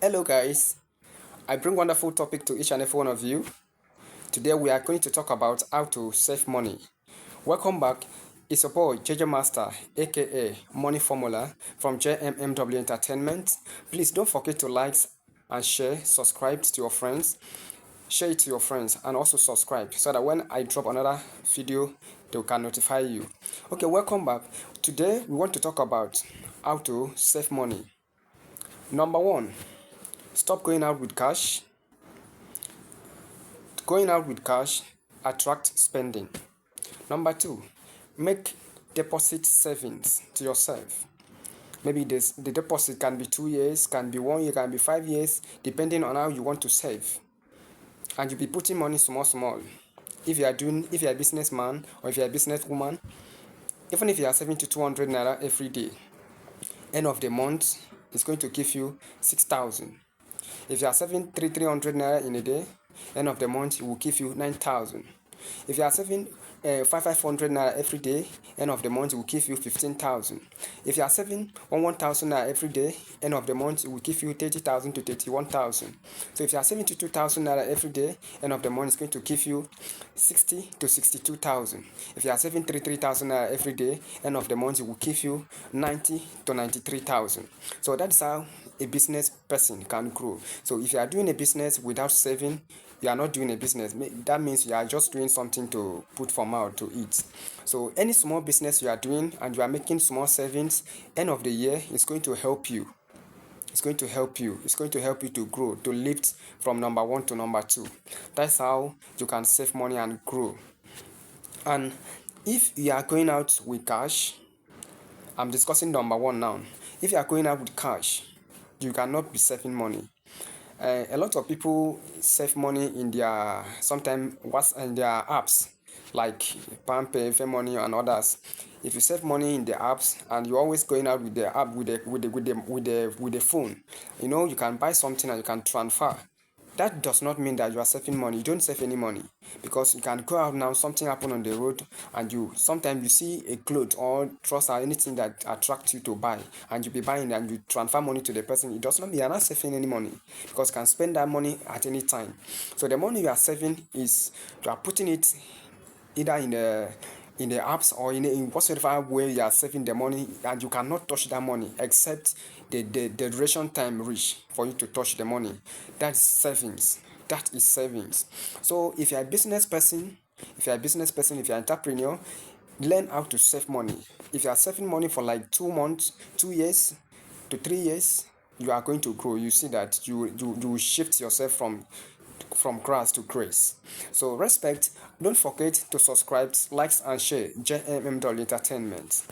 Hello guys, I bring wonderful topic to each and every one of you. Today we are going to talk about how to save money. Welcome back, it's your boy JJ Master aka Money Formula from JMMW Entertainment. Please don't forget to like and share, subscribe to your friends, share it to your friends and also subscribe so that when I drop another video they can notify you. Okay, welcome back. Today we want to talk about how to save money. Number one, stop going out with cash. Going out with cash attracts spending. Number two, make deposit savings to yourself. Maybe the deposit can be 2 years, can be 1 year, can be 5 years, depending on how you want to save. And you'll be putting money small. If you are a businessman or if you are a businesswoman, even if you are saving to 200 naira every day, end of the month it's going to give you 6,000. If you are saving 300 naira in a day, end of the month it will give you 9,000. If you are saving 500 naira every day, end of the month it will give you 15,000. If you are saving 1,000 naira every day, end of the month it will give you 30,000 to 31,000. So if you are saving 2,000 naira every day, end of the month it's going to give you 60 to 62,000. If you are saving 3,000 naira every day, end of the month it will give you 90 to 93,000. So that's how a business person can grow. So if you are doing a business without saving, you are not doing a business. That means you are just doing something to put for mouth to eat. So any small business you are doing and you are making small savings, end of the year it's going to help you. It's going to help you. It's going to help you to grow, to lift from number one to number two. That's how you can save money and grow. And if you are going out with cash, I'm discussing number one now. If you are going out with cash, you cannot be saving money. A lot of people save money in their in their apps like PalmPay, FairMoney, and others. If you save money in the apps and you're always going out with the app with the phone, you can buy something and you can transfer. That does not mean that you are saving money. You don't save any money because you can go out now, something happen on the road, and sometimes you see a cloth or trust or anything that attracts you to buy, and you be buying and you transfer money to the person. It does not mean you are not saving any money because you can spend that money at any time. So the money you are saving is you are putting it either in the apps or in whatsoever way you are saving the money, and you cannot touch that money except the duration time reach for you to touch the money. That's savings. That is savings. So if you are a business person, if you are an entrepreneur, learn how to save money. If you are saving money for like 2 months, 2 years to 3 years, you are going to grow. You see that you will shift yourself from grass to grace. So respect. Don't forget to subscribe, likes and share JMMW Entertainment.